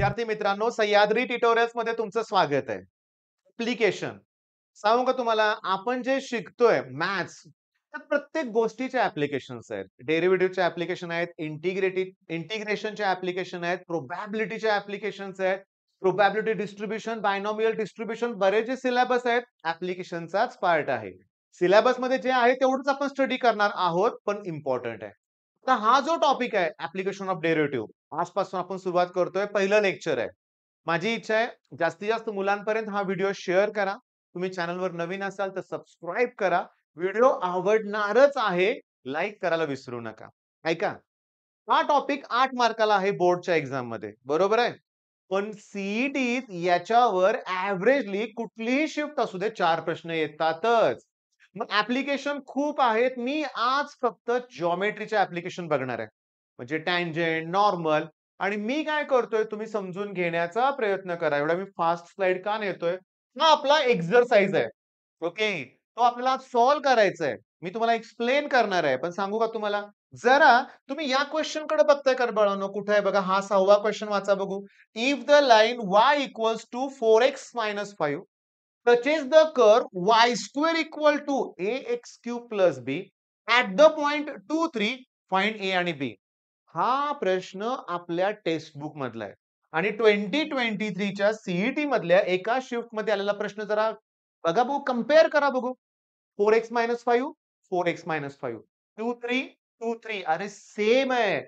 विद्यार्थी मित्रांनो, सह्याद्री ट्युटोरियल्स मध्ये तुमचं स्वागत आहे. ॲप्लिकेशन सांगू का तुम्हाला, आपण जे शिकतोय मॅथ्स, त्या प्रत्येक गोष्टीचे ॲप्लिकेशन्स आहेत. डेरिव्हेटिव्हचे ॲप्लिकेशन आहेत, इंटिग्रेशनचे ॲप्लिकेशन आहेत, प्रोबॅबिलिटीचे ॲप्लिकेशन्स आहेत, प्रोबॅबिलिटी डिस्ट्रिब्युशन, बायनॉमियल डिस्ट्रिब्युशन, बरेच जे सिलेबस आहेत, ॲप्लिकेशनचाच पार्ट आहे. सिलेबसमध्ये जे आहे तेवढंच आपण स्टडी करणार आहोत, पण इम्पॉर्टंट आहे. तर हा जो टॉपिक आहे ॲप्लिकेशन ऑफ डेरिव्हेटिव्ह, आजपासून आपण सुरुवात करतोय. पहिलं लेक्चर आहे. माझी इच्छा आहे जास्तीत जास्त मुलांपर्यंत हा व्हिडिओ शेअर करा. तुम्ही चॅनलवर नवीन असाल तर सबस्क्राईब करा. व्हिडिओ आवडणारच आहे. लाईक करायला विसरू नका. ऐका, हा टॉपिक 8 मार्काला आहे बोर्डच्या एक्झाममध्ये. बरोबर आहे? पण सीईटीत याच्यावर एव्हरेजली कुठलीही शिफ्ट असू दे 4 प्रश्न येतातच. मग ॲप्लिकेशन खूप आहेत. मी आज फक्त जिओमेट्रीचे ॲप्लिकेशन बघणार आहे. म्हणजे टॅन्जंट, नॉर्मल आणि मी काय करतोय तुम्ही समजून घेण्याचा प्रयत्न करा. एवढा मी फास्ट स्लाइड का नेतोय? हा आपला एक्सरसाइज आहे. ओके. तो आपल्याला सॉल्व्ह करायचा आहे. मी तुम्हाला एक्सप्लेन करणार आहे. पण सांगू का तुम्हाला? जरा तुम्ही या क्वेश्चनकडे बघताय का बाळांनो? कुठे आहे बघा, हा 6वा क्वेश्चन वाचा बघू. If the line y equals to 4x minus 5 touches the curve y square equal to ax cube plus b at the point 2, 3 find a आणि b. हा प्रश्न आपल्या टेक्स्ट बुक मधला आहे आणि 2023च्या सीईटी मधल्या एका शिफ्ट मध्ये आलेला प्रश्न जरा बघा बघू, कम्पेअर करा बघू. 4x minus 5, 4x minus 5, 2, 3, 2, 3. अरे सेम आहे.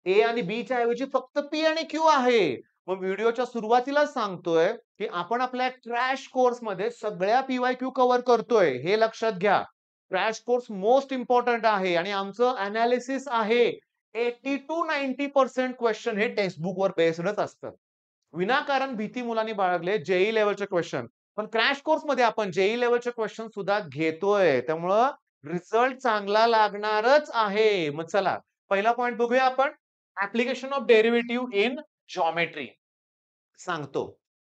ए आणि बी च्या ऐवजी फक्त पी आणि क्यू आहे. मग व्हिडिओच्या सुरुवातीलाच सांगतोय की आपण आपल्या क्रॅश कोर्स मध्ये सगळ्या पीवायक्यू कव्हर करतोय. हे लक्षात घ्या. क्रॅश कोर्स मोस्ट इम्पॉर्टंट आहे आणि आमचं अनालिसिस आहे. 80 to 90% क्वेश्चन हे टेक्स्ट बुक वर बेस्डच असतात. विनाकारण भीती मुलांनी बाळगले जेई लेवलचे क्वेश्चन. पण क्रॅश कोर्स मध्ये आपण जेई लेवलचे क्वेश्चन सुद्धा घेतोय. त्यामुळं रिझल्ट चांगला लागणारच आहे. मग चला, पहिला पॉइंट बघूया आपण. Application of derivative in geometry सांगतो.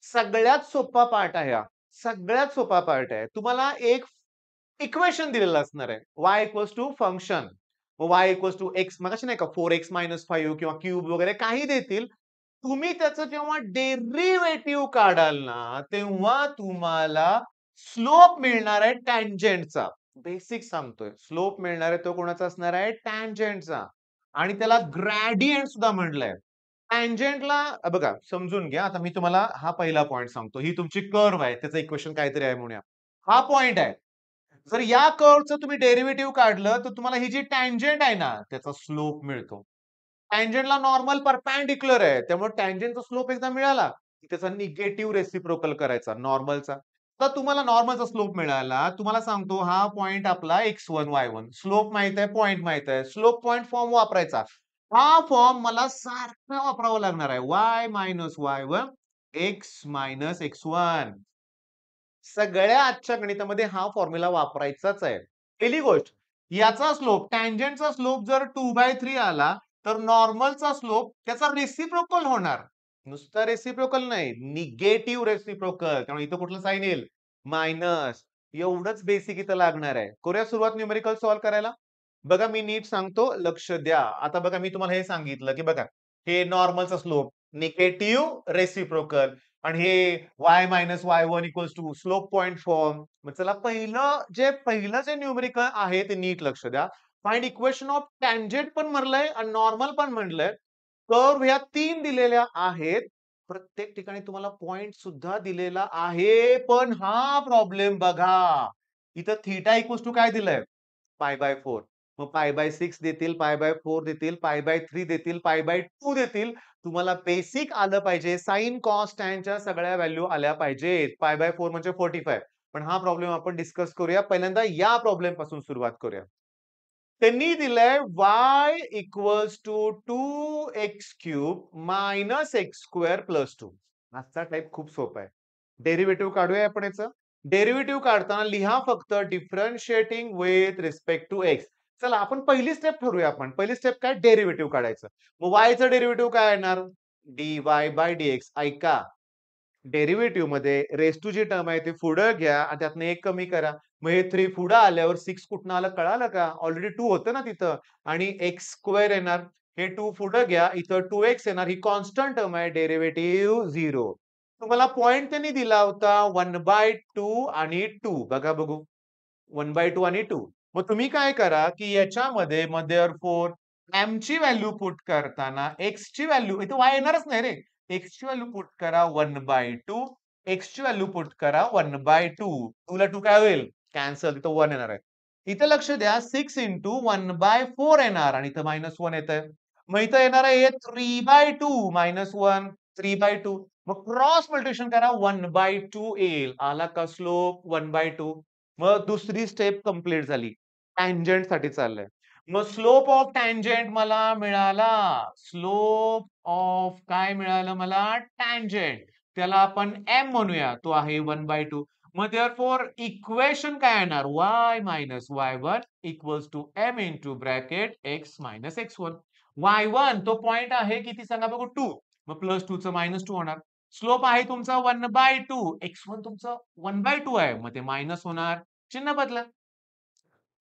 सगळ्यात सोपा पार्ट आहे हा. सगळ्यात सोपा पार्ट आहे. तुम्हाला एक इक्वेशन दिलेलं असणार आहे. y equals to function. y equals to x, मगाशी नाही का 4x minus 5 किंवा क्यूब वगैरे काही देतील. तुम्ही त्याचं जेव्हा डेरिव्हेटिव्ह काढाल ना, तेव्हा तुम्हाला स्लोप मिळणार आहे टॅन्जंटचा. बेसिक सांगतोय. स्लोप मिळणार आहे तो कोणाचा असणार आहे? टॅन्जंटचा. आणि त्याला ग्रेडियंट सुद्धा म्हटलंय. टॅन्जंटला बघा समजून घ्या. आता मी तुम्हाला हा पहिला पॉइंट सांगतो. ही तुमची कर्व्ह आहे. त्याचं इक्वेशन काहीतरी आहे म्हणूया. हा पॉइंट आहे. जर या कर्व्हचं तुम्ही डेरिव्हेटिव्ह काढलं तर तुम्हाला ही जी टॅन्जंट आहे ना, त्याचा स्लोप मिळतो. टॅन्जंटला नॉर्मल परपेंडिक्युलर आहे. त्यामुळे टॅन्जंटचा स्लोप एकदा मिळाला, की त्याचा निगेटिव्ह रेसिप्रोकल करायचा नॉर्मलचा. तर तुम्हाला नॉर्मलचा स्लोप मिळाला. तुम्हाला सांगतो हा पॉइंट आपला x1 y1. स्लोप माहित आहे, पॉइंट माहित आहे. स्लोप पॉइंट फॉर्म वापरायचा. हा फॉर्म मला सारखा वापरावा लागणार आहे. y minus y1 x minus x1. सगळ्या आजच्या गणितामध्ये हा फॉर्म्युला वापरायचाच आहे. पहिली गोष्ट, याचा स्लोप टॅन्जंटचा स्लोप जर 2/3 आला तर नॉर्मलचा स्लोप त्याचा रेसिप्रोकल होणार. नुसता रेसिप्रोकल नाही, निगेटिव्ह रेसिप्रोकल. त्यामुळे इथं कुठलं साइन येईल? मायनस. एवढंच बेसिक इथं लागणार आहे. करूया सुरुवात न्यूमेरिकल सॉल्व्ह करायला. बघा मी नीट सांगतो, लक्ष द्या. आता बघा मी तुम्हाला हे सांगितलं की बघा, हे नॉर्मलचा स्लोप, निगेटिव्ह रेसिप्रोकल आणि हे y minus y1 equals to slope point form. मग चला पहिलं जे न्यूमेरिकल आहे ते नीट लक्ष द्या. फाइंड इक्वेशन ऑफ टॅन्जंट पण म्हणलंय आणि नॉर्मल पण म्हणलंय. कर्व्ह ह्या 3 दिलेल्या आहेत. प्रत्येक ठिकाणी तुम्हाला पॉइंट सुद्धा दिलेला आहे. पण हा प्रॉब्लेम बघा. इथं थीटा इक्वल्स टू काय दिलंय? π/4. मग π/6 देतील, π/4 देतील, π/3 देतील, π/2 देतील. तुम्हाला बेसिक आलं पाहिजे. साइन, कॉस, टॅनच्या सगळ्या व्हॅल्यू आल्या पाहिजेत. π/4 म्हणजे 45. पण हा प्रॉब्लेम आपण डिस्कस करूया. पहिल्यांदा या प्रॉब्लेम पासून सुरुवात करूया. त्यांनी दिलंय y equals to 2x³ minus x² plus 2. आजचा टाइप खूप सोपा आहे. डेरिव्हेटिव्ह काढूया आपण याचं. डेरिव्हेटिव्ह काढताना लिहा फक्त differentiating with respect to x. चला आपण पहिली स्टेप ठरवूया आपण. पहिली स्टेप काय? डेरिव्हेटिव्ह काढायचं. मग y चं डेरिव्हेटिव्ह काय येणार? dy/dx. ऐका, डेरिव्हेटिव्ह मध्ये रेस टू जी टर्म आहे ती पुढे घ्या आणि त्यातनं 1 कमी करा. मग हे 3 पुढे आल्यावर 6 कुठनं आलं कळालं का? ऑलरेडी 2 होतं ना तिथं आणि x² येणार. हे 2 पुढे घ्या. इथं 2x येणार. ही कॉन्स्टंट टर्म आहे. डेरिव्हेटिव्ह 0. तुम्हाला पॉइंट त्यांनी दिला होता 1/2 आणि 2. बघा बघू. 1/2 आणि 2. मग तुम्ही काय करा, की याच्यामध्ये मग देअरफॉर एमची व्हॅल्यू पुट करताना एक्सची व्हॅल्यू इथे y येणारच नाही रे. एक्सची व्हॅल्यू पुट करा 1/2. एक्सची व्हॅल्यू पुट करा 1/2. 2 ला 2 काय होईल? कॅन्सल. इथं 1 येणार आहे. इथे लक्ष द्या 6 इंटू 1/4 येणार आणि इथं -1 येतंय. मग इथं येणार आहे 3/2 -1 3/2. मग क्रॉस मल्टिप्लिकेशन करा 1/2 येईल. आला का स्लोप 1/2. मग दुसरी स्टेप कंप्लीट झाली. टँजंट साठी चाललंय. मग स्लोप ऑफ टँजंट मला मिळाला. स्लोप ऑफ काय मिळालं मला? टँजंट. त्याला आपण एम म्हणूया. तो आहे 1/2. मग देअरफॉर इक्वेशन काय येणार? y minus y1 equals to m into bracket x minus x1. y1 तो पॉइंट आहे किती सांगा बघू? 2. मग प्लस 2 चं -2 होणार. स्लोप आहे तुमचा 1/2. x1 तुमचं 1/2 आहे. मग ते मायनस होणार. चिन्ह बदला.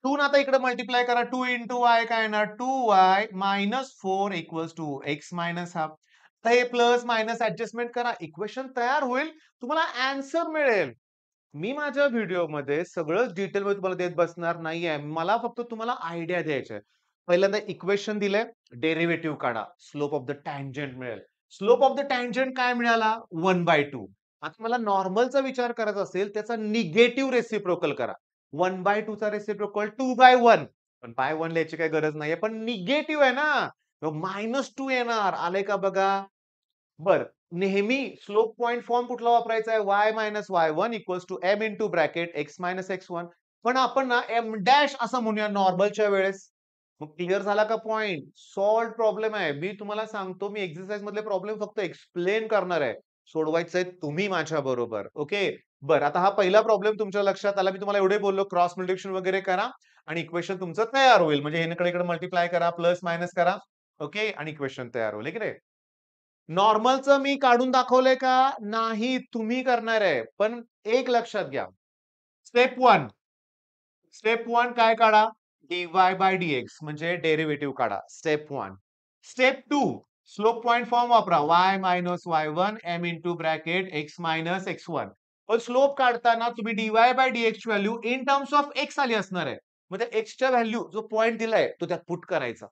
2 आता इकडे मल्टिप्लाय करा. 2 इंटू y काय येणार? 2y minus 4 equals to x minus half. तर हे प्लस मायनस ऍडजस्टमेंट करा. इक्वेशन तयार होईल. तुम्हाला आन्सर मिळेल. मी माझ्या व्हिडिओमध्ये सगळंच डिटेलमध्ये तुम्हाला देत बसणार नाहीये. मला फक्त तुम्हाला आयडिया द्यायची आहे. पहिल्यांदा इक्वेशन दिलंय, डेरिव्हेटिव्ह काढा. स्लोप ऑफ द टँजंट मिळेल. स्लोप ऑफ द टँजंट काय मिळाला? 1/2. आता मला नॉर्मलचा विचार करायचा असेल, त्याचा निगेटिव्ह रेसिप्रोकल करा. 1/2 चा रेसिप्रोकल 2/1. पण बाय 1 लिहायची काही गरज नाहीये. पण निगेटिव्ह आहे ना. -2 येणार. आलंय का बघा? बरं. नेहमी स्लोप पॉइंट फॉर्म कुठला वापरायचा आहे? y minus y1 equals to m into bracket x minus x1. पण आपण ना m डॅश असं म्हणूया नॉर्मलच्या वेळेस. मग क्लिअर झाला का पॉइंट? सॉल्व्ड प्रॉब्लेम आहे. मी तुम्हाला सांगतो, मी एक्सरसाइज मधले प्रॉब्लेम फक्त एक्सप्लेन करणार आहे. सोडवायचंय तुम्ही माझ्या बरोबर. ओके. बरं, आता हा पहिला प्रॉब्लेम तुमच्या लक्षात आला. मी तुम्हाला एवढे बोललो क्रॉस मल्टिप्लिकेशन वगैरे करा आणि इक्वेशन तुमचं तयार होईल. म्हणजे इकडे मल्टिप्लाय करा, प्लस मायनस करा. ओके आणि इक्वेशन तयार होईल. आहे की नाही? नॉर्मलचं मी काढून दाखवलंय का? नाही, तुम्ही करणार आहे. पण एक लक्षात घ्या. स्टेप 1. स्टेप 1 काय काढा? dy/dx म्हणजे डेरिव्हेटिव्ह काढा. Step 1. Step 2 slope point form वापरा. y minus y1 m into bracket x minus x1. पण स्लोप काढताना तुम्ही dy/dx ची value in terms of x आली असणार आहे. मग त्या x च्या व्हॅल्यू जो पॉइंट दिलाय तो त्यात पुट करायचा.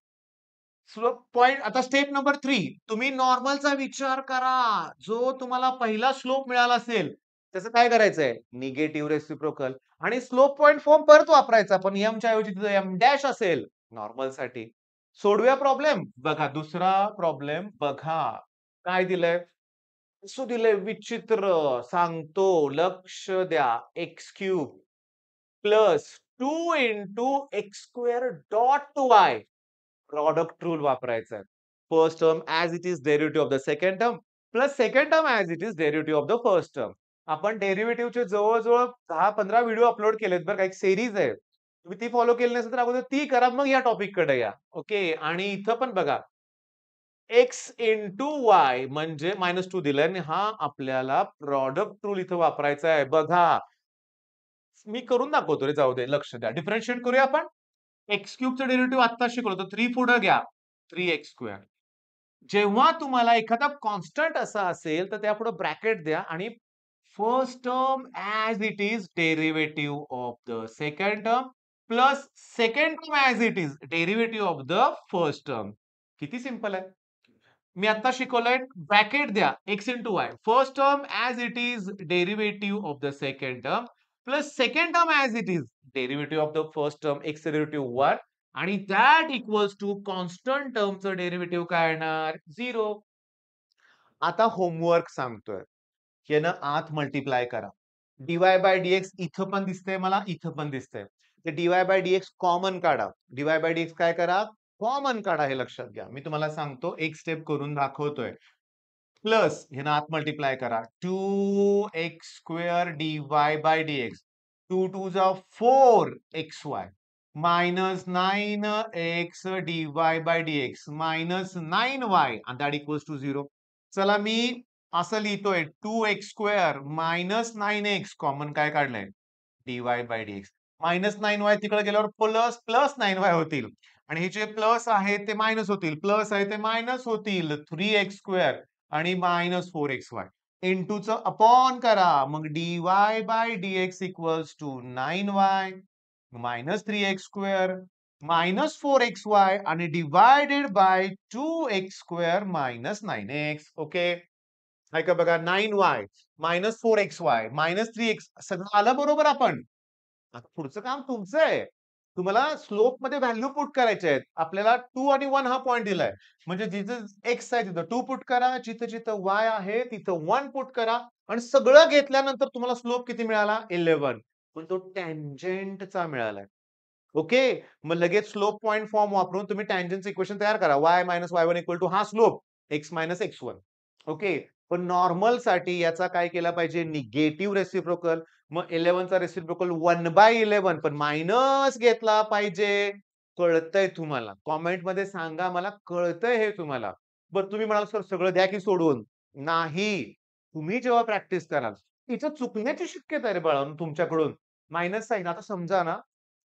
स्लोप पॉइंट आता स्टेप नंबर 3 तुम्ही नॉर्मलचा विचार करा. जो तुम्हाला पहिला स्लोप मिळाला असेल, त्याचं काय करायचंय? निगेटिव्ह रेसिप्रोकल आणि स्लोप पॉइंट फॉर्म परत वापरायचा. पण m च्या ऐवजी तिथं m डॅश असेल नॉर्मलसाठी. सोडवूया प्रॉब्लेम? बघा दुसरा प्रॉब्लेम बघा. काय दिलंय? असं दिलंय विचित्र. सांगतो लक्ष द्या. x³ plus 2 into x² dot y. Product rule वापरायचा आहे. First term as it is derivative of the second term plus second term as it is derivative of the first term. आपण डेरिव्हेटिव्हचे जवळ-जवळ 10-15 व्हिडिओ अपलोड केलेत बरं का. एक series आहे. तुम्ही ती फॉलो केली नसेल तर अगोदर ती करा, मग या टॉपिककडे या. ओके आणि इथं पण बघा x इंटू y म्हणजे -2 दिलंय आणि हा आपल्याला प्रॉडक्ट रूल इथं वापरायचा आहे. बघा, मी करून दाखवतो रे, जाऊ दे, लक्ष द्या. डिफरन्शिएट करूया आपण. x³ चं डेरिव्हेटिव्ह आत्ता शिकवलं तर 3 पुढे घ्या. 3x². जेव्हा तुम्हाला एखादा कॉन्स्टंट असा असेल, तर त्यापुढे ब्रॅकेट द्या आणि first term as it is derivative of the second term plus second term as it is derivative of the first term. किती सिंपल आहे. मी आता शिकवलंय ब्रॅकेट द्या x into y. First term as it is derivative of the second term plus second term as it is derivative of the first term x derivative 1 आणि that equals to constant टर्मचं derivative काय येणार? 0. आता homework सांगतोय. यानं आत multiply करा. dy/dx इथं पण दिसतंय मला, इथं पण दिसतंय. ते dy/dx कॉमन काढा. dy/dx काय करा? कॉमन काढा हे लक्षात घ्या. मी तुम्हाला सांगतो एक स्टेप करून दाखवतोय. प्लस ह्यानं आत मल्टिप्लाय करा. 2x² dy/dx. 2 2 जा 4xy minus 9x dy/dx minus 9y and that equals to 0. चला मी असं लिहितोय 2x² minus 9x कॉमन काय काढलंय? dy/dx. -9y तिकडे गेल्यावर प्लस 9y होतील आणि हे जे प्लस आहे ते मायनस होतील, प्लस आहे ते मायनस होतील. 3x² आणि -4xy. इंटूचं अपॉन करा. मग dy/dx equals to 9y -3x² -4xy आणि divided by 2x² -9x. Okay. ऐका बघा, 9y -4xy -3x सगळं आलं बरोबर आपण. आता पुढचं काम तुमचं आहे. तुम्हाला स्लोपमध्ये व्हॅल्यू पुट करायचे आहेत. आपल्याला 2 आणि 1 हा पॉइंट दिलाय. म्हणजे जिथं एक्स आहे तिथं 2 पुट करा. जिथं-जिथं वाय आहे तिथं 1 पुट करा आणि सगळं घेतल्यानंतर तुम्हाला स्लोप किती मिळाला? 11. पण तो टॅन्जंटचा मिळालाय. ओके. मग लगेच स्लोप पॉइंट फॉर्म वापरून तुम्ही टॅन्जंटचं इक्वेशन तयार करा. y - y1 इक्वॉल टू हा स्लोप x - x1. ओके. पण नॉर्मलसाठी याचा काय केला पाहिजे? Negative reciprocal. मग 11 चा रेसिप्रोकल 1/11 पण मायनस घेतला पाहिजे. कळतंय तुम्हाला? कमेंटमध्ये सांगा मला कळतंय हे तुम्हाला. बरं तुम्ही म्हणाल सर सगळं द्या की सोडवून. नाही. तुम्ही जेव्हा प्रॅक्टिस कराल, इथं चुकण्याची शक्यता आहे रे बाळांनो तुमच्याकडून. मायनस साइन आता समजा ना,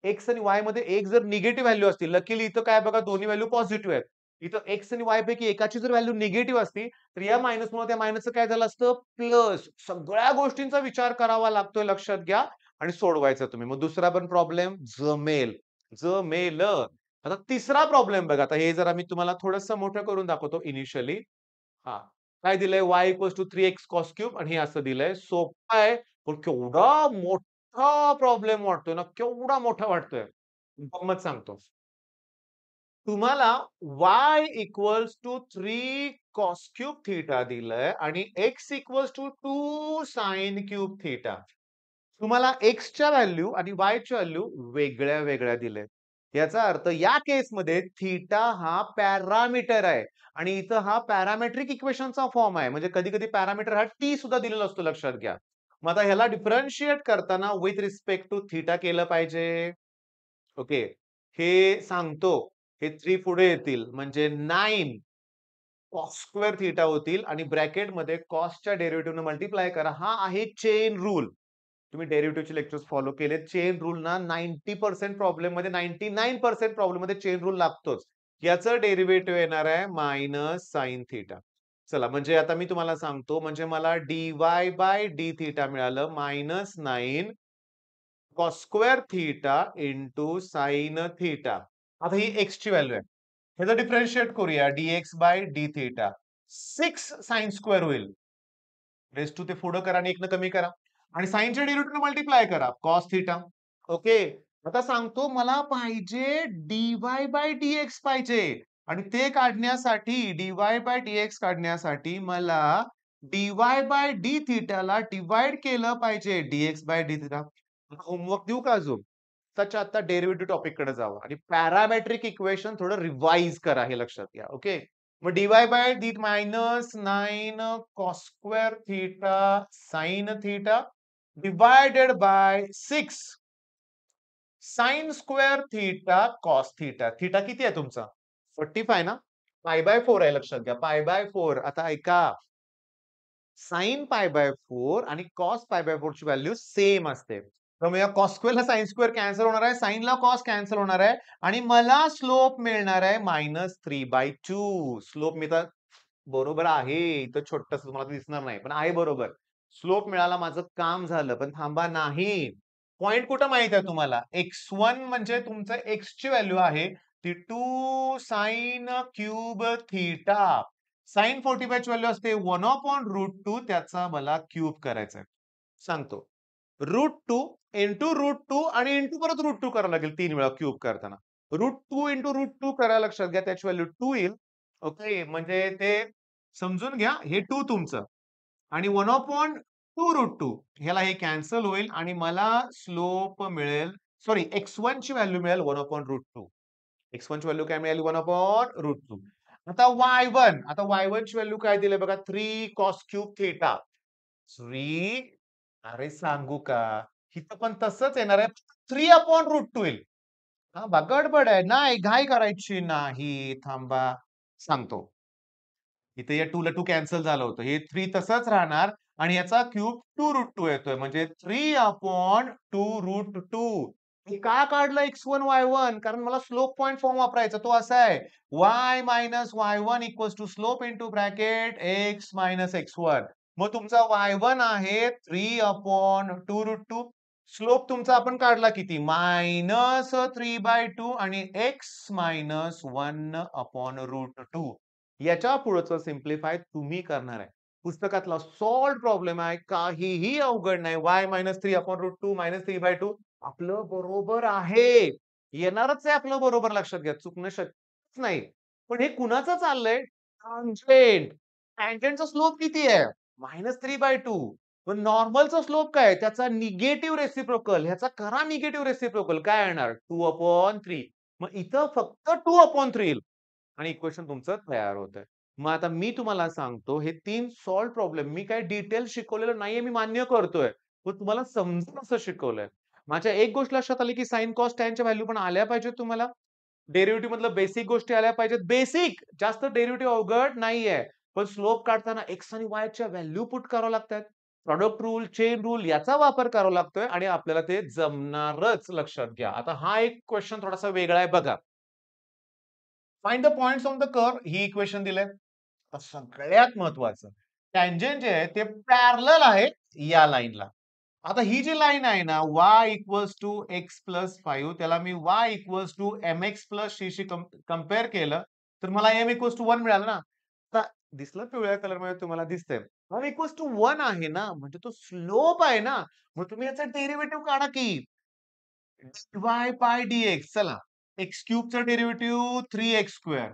एक्स आणि वाय मध्ये एक जर निगेटिव्ह व्हॅल्यू असतील, लकीली इथं काय बघा दोन्ही व्हॅल्यू पॉझिटिव्ह आहेत. इथं एक्स आणि वाय पैकी एकाची जर व्हॅल्यू निगेटिव्ह असती, तर या मायनसमुळे त्या मायनसचं काय झालं असतं? प्लस. सगळ्या गोष्टींचा विचार करावा लागतोय लक्षात घ्या आणि सोडवायचं तुम्ही. मग दुसरा पण प्रॉब्लेम जमेल. जमेल. आता तिसरा प्रॉब्लेम बघा. आता हे जरा मी तुम्हाला थोडंसं मोठं करून दाखवतो इनिशियली. हां. काय दिलंय? y equals to 3x cos cube आणि हे असं दिलंय. सोप्पं आहे. पण केवढा मोठा प्रॉब्लेम वाटतोय ना, केवढा मोठा वाटतोय. गंमत सांगतो. तुम्हाला y equals to 3 cos cube theta दिलंय आणि x equals to 2 sin cube theta. तुम्हाला एक्सच्या व्हॅल्यू आणि वायच्या व्हॅल्यू वेगळ्या-वेगळ्या दिल्या. याचा अर्थ या केसमध्ये थीटा हा पॅरामीटर आहे आणि इथं हा पॅरामेट्रिक इक्वेशनचा फॉर्म आहे. म्हणजे कधी-कधी पॅरामीटर हा टी सुद्धा दिलेला असतो लक्षात घ्या. मग आता ह्याला डिफरंशिएट करताना विथ रिस्पेक्ट टू थीटा केलं पाहिजे. ओके. हे सांगतो. हे 3 पुढे येतील म्हणजे 9 कॉस स्क्वेअर थीटा होतील आणि ब्रॅकेटमध्ये कॉसच्या डेरिव्हेटिव्हने मल्टिप्लाय करा. हा आहे चेन रूल. तुम्ही डेरिव्हेटिव्हचे लेक्चर्स फॉलो केलेत. चेन रूल ना 90% प्रॉब्लेममध्ये 99% प्रॉब्लेममध्ये चेन रूल लागतोच. याचं डेरिव्हेटिव्ह येणार आहे मायनस साइन थिटा. चला म्हणजे आता मी तुम्हाला सांगतो म्हणजे मला dy/d थिटा मिळालं -9 cos square theta into sine theta. आता ही x ची व्हॅल्यू आहे. ह्याचं डिफरंशिएट करूया dx/d थिटा. 6 साइन स्क्वेअर होईल. रेस टू ते पुढं करा आणि 1 कमी करा. आणि साइनच्या डेरिव्हेटिव्ह मल्टिप्लाय करा कॉस थीटा. ओके. आता सांगतो मला पाहिजे dy/dx पाहिजे आणि ते काढण्यासाठी dy/dx काढण्यासाठी मला dy/d थीटाला डिव्हाइड केलं पाहिजे dx/d थीटा. होमवर्क देऊ का अजून? त्याच्या आता डेरिव्हेटिव्ह टॉपिककडे जाऊ आणि पॅरामेट्रिक इक्वेशन थोडं रिवाइज करा हे लक्षात घ्या. ओके. मग dy/d -9 cos square theta sin theta divided by 6 sin square theta cos theta. Theta किती आहे तुमचा? 45 ना? π/4 आहे लक्षात घ्या. π/4. आता ऐका. sin π/4 आणि cos π/4 ची व्हॅल्यू सेम असते. त्यामुळे या cos स्क्वेअरला sin स्क्वेअर कॅन्सल होणार आहे. साइनला cos कॅन्सल होणार आहे आणि मला स्लोप मिळणार आहे -3/2. स्लोप मी तर बरोबर आहे. इथं छोटंसं तुम्हाला दिसणार नाही, पण आहे बरोबर. स्लोप मिळाला, माझं काम झालं. पण थांबा नाही. पॉइंट कुठं माहित आहे तुम्हाला? x1 म्हणजे तुमचं x ची व्हॅल्यू आहे ती 2 sin क्यूब थीटा. sin 45 ची व्हॅल्यू असते 1/√2 त्याचा मला क्यूब करायचा आहे. सांगतो. √2 इंटू √2 आणि इंटू परत √2 करावं लागेल 3 वेळा क्यूब करताना. √2 इंटू √2 करा लक्षात घ्या त्याची व्हॅल्यू 2 येईल. ओके. म्हणजे ते समजून घ्या हे 2 तुमचं आणि 1/2√2 ह्याला हे कॅन्सल होईल आणि मला स्लोप मिळेल सॉरी x1 ची व्हॅल्यू मिळेल 1/√2. x1 ची व्हॅल्यू काय मिळाली 1/√2. आता y1 आता y1 ची व्हॅल्यू काय दिली बघा 3 cos क्यूब थीटा. 3 अरे सांगू का? इथं पण तसंच येणार आहे. 3/√2 येईल. हां, गडबड आहे. नाही, घाई करायची नाही. थांबा, सांगतो. इथे या 2 ला 2 कॅन्सल झालं होतं. हे 3 तसंच राहणार आणि याचा क्यूब 2√2 येतोय. म्हणजे 3/2√2 हे का काढलं x1 y1 कारण मला स्लोप पॉइंट फॉर्म वापरायचा तो असा आहे y minus y1 equals to slope into bracket x minus x1 मग तुमचा y1 आहे 3 अपॉन 2 रूट 2 स्लोप तुमचा आपण काढला किती मायनस 3/2 आणि x मायनस 1 अपॉन रूट 2 याच्या पुढचं सिम्प्लिफाय तुम्ही करणार आहे पुस्तकातला सॉल्व प्रॉब्लेम आहे काहीही अवघड नाही y minus 3 upon root 2 minus 3/2 आपलं बरोबर आहे येणारच आहे आपलं बरोबर लक्षात घ्या चुकणं शक्यच नाही पण हे कुणाचं चाललंय टॅन्जेंट टॅन्जेंटचा स्लोप किती आहे -3/2 पण नॉर्मलचा स्लोप काय त्याचा निगेटिव्ह रेसिप्रोकल ह्याचा खरा निगेटिव्ह रेसिप्रोकल काय येणार 2/3 मग इथं फक्त 2/3 येईल आणि इक्वेशन तुमचं तयार होतंय मग आता मी तुम्हाला सांगतो हे 3 सॉल्व प्रॉब्लेम मी काय डिटेल शिकवलेलं नाहीये मी मान्य करतोय पण तुम्हाला समजून असं शिकवलंय माझ्या एक गोष्ट लक्षात आली की साइन कॉस टॅनच्या व्हॅल्यू पण आल्या पाहिजेत तुम्हाला डेरिव्हेटिव्ह मधलं बेसिक गोष्टी आल्या पाहिजेत बेसिक जास्त डेरिव्हेटिव्ह अवघड नाहीये पण स्लोप काढताना एक्स आणि वाय च्या व्हॅल्यू पुट करावं लागतात प्रॉडक्ट रूल चेन रूल याचा वापर करावा लागतोय आणि आपल्याला ते जमणारच लक्षात घ्या आता हा एक क्वेश्चन थोडासा वेगळा आहे बघा find the points on the curve he equation दिलंय सगळ्यात महत्वाचं टँजेंट जे आहे ते पॅरलल आहे या लाईनला आता ही जी लाईन आहे ना y equals to X plus 5 त्याला मी y equals to M X plus C compare केलं तर मला m इक्वल्स टू 1 मिळालं ना आता दिसलं पिवळ्या कलर मध्ये तुम्हाला दिसतंय m इक्वल्स टू 1 आहे ना म्हणजे तो स्लोप आहे ना मग तुम्ही याचा डेरिव्हेटिव्ह काढा की dy पाय dx चला x क्यूबचं डेरिव्हेटिव्ह 3x².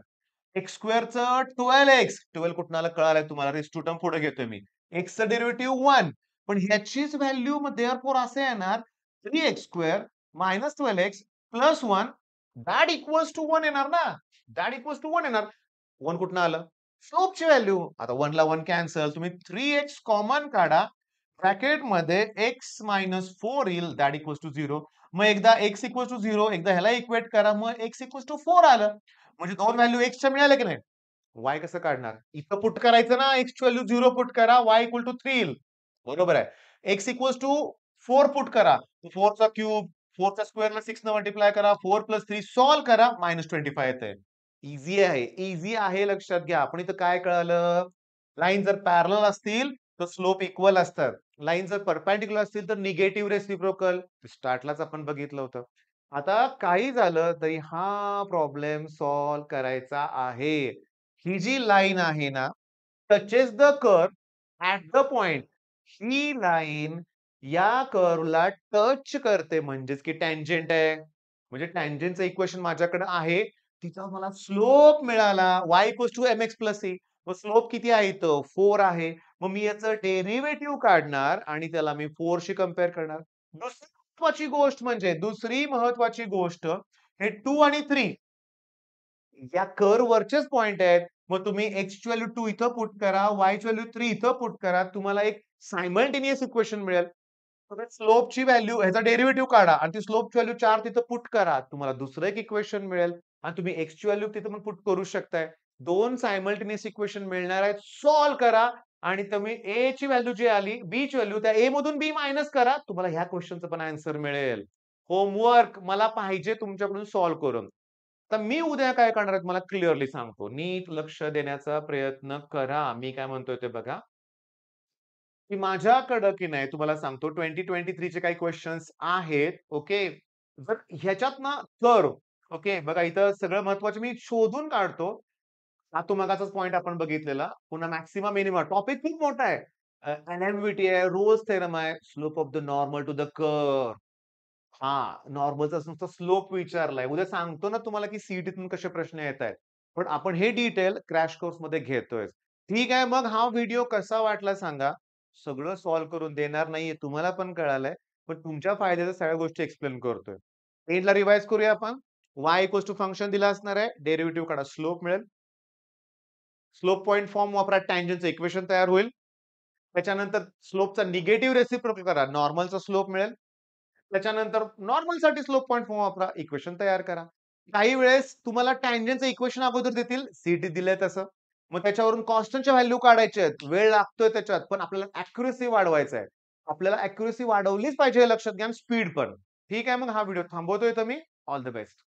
एक्स स्क्वेअरचं 12x 12 कुठून आलं कळालंय तुम्हाला रेस टू टर्म पुढे घेतोय मी एक्सचं डेरिव्हेटिव्ह 1 पण ह्याचीच व्हॅल्यू मग देअरफॉर असे येणार 3x² minus 12x plus 1 that equals to 1 येणार ना दॅट इक्वल्स टू 1 येणार 1 कुठून आलं स्लोपची व्हॅल्यू आता 1 ला 1 कॅन्सल तुम्ही 3x कॉमन काढा ब्रॅकेट मध्ये x मायनस 4 येईल दॅट इक्वल्स टू 0 मग एकदा x इक्वल्स टू 0 एकदा ह्याला इक्वेट करा मग x इक्वल्स टू 4 आलं म्हणजे दोन व्हॅल्यू x च्या मिळाल्या की नाही y कसं काढणार इथं पुट करायचं ना x ची व्हॅल्यू 0 पुट करा y इक्वल टू 3 येईल बरोबर आहे x इक्वल्स टू 4 पुट करा 4 चा क्यूब 4 चा स्क्वेअरला 6 न मल्टिप्लाय करा 4 प्लस 3 सॉल्व करा -25 येते इझी आहे लक्षात घ्या आपण इथं काय कळालं लाईन जर पॅरलल असतील तर स्लोप इक्वल असतात लाईन जर परपेंडिक्युलर असतील तर निगेटिव्ह रेसिप्रोकल स्टार्टलाच आपण बघितलं होतं आता काही झालं तरी हा प्रॉब्लेम सॉल्व करायचा आहे ही जी लाईन आहे ना touches the curve at the point he line या कर्वला टच करते म्हणजेच की टँजेंट आहे म्हणजे टँजेंटचं इक्वेशन माझ्याकडे आहे तिचा मला स्लोप मिळाला y equals to M X plus C मग स्लोप किती आहे इथं 4 आहे मग मी याचं डेरिव्हेटिव्ह काढणार आणि त्याला मी 4 शी कंपेअर करणार दुसरी महत्वाची गोष्ट हे 2 आणि 3 या कर्व वरचेच पॉइंट आहेत मग तुम्ही x ची व्हॅल्यू 2 इथं पुट करा y ची व्हॅल्यू 3 इथं पुट करा तुम्हाला एक सायमल्टेनियस इक्वेशन मिळेल स्लोपची व्हॅल्यू ह्याचा डेरिव्हेटिव्ह काढा आणि ती स्लोपची व्हॅल्यू 4 तिथं पुट करा तुम्हाला दुसरं एक इक्वेशन मिळेल आणि तुम्ही x ची व्हॅल्यू तिथं पण पुट करू शकताय दोन सायमल्टेनियस इक्वेशन मिळणार आहेत सॉल्व करा आणि तुम्ही a ची व्हॅल्यू जी आली b ची व्हॅल्यू त्या a मधून b मायनस करा तुम्हाला ह्या क्वेश्चनचं पण आन्सर मिळेल होमवर्क मला पाहिजे तुमच्याकडून सॉल्व करून तर मी उद्या काय करणार आहे मला क्लिअरली सांगतो नीट लक्ष देण्याचा प्रयत्न करा मी काय म्हणतोय ते बघा की माझ्याकडं की नाही तुम्हाला सांगतो 2023 चे काही क्वेश्चन्स आहेत ओके जर ह्याच्यात ना कर्व ओके बघा इथं सगळं महत्वाचं मी शोधून काढतो हा तो मगाचाच पॉइंट आपण बघितलेला पुन्हा मॅक्सिमा मिनिमा टॉपिक खूप मोठा आहे एनएमव्हीटी आहे रोज थेरम आहे slope of the normal to the curve हा नॉर्मलचा नुसतं स्लोप विचारलाय उद्या सांगतो ना तुम्हाला की सीईटीतून कसे प्रश्न येत आहेत पण आपण हे डिटेल क्रॅश कोर्स मध्ये घेतोय ठीक आहे मग हा व्हिडिओ कसा वाटला सांगा सगळं सॉल्व्ह करून देणार नाहीये तुम्हाला पण कळालंय पण तुमच्या फायद्याच्या सगळ्या गोष्टी एक्सप्लेन करतोय एंडला रिवाइज करूया आपण y इक्वल्स टू फंक्शन दिला असणार आहे डेरिव्हेटिव्ह काढा स्लोप मिळेल स्लोप पॉइंट फॉर्म वापरा टँजंटचं इक्वेशन तयार होईल त्याच्यानंतर स्लोपचा निगेटिव्ह रेसिप्रोकल करा नॉर्मलचा स्लोप मिळेल त्याच्यानंतर नॉर्मल साठी स्लोप पॉइंट फॉर्म वापरा इक्वेशन तयार करा काही वेळेस तुम्हाला टँजंटचं इक्वेशन अगोदर देतील सीटी दिलंय तसं मग त्याच्यावरून कॉन्स्टंटच्या व्हॅल्यू काढायच्या आहेत वेळ लागतोय त्याच्यात पण आपल्याला अॅक्युरेसी वाढवायचं आहे आपल्याला अॅक्युरेसी वाढवलीच पाहिजे हे लक्षात घ्या स्पीड पण ठीक आहे, मग हा व्हिडिओ थांबवतोय तर मी. All the best.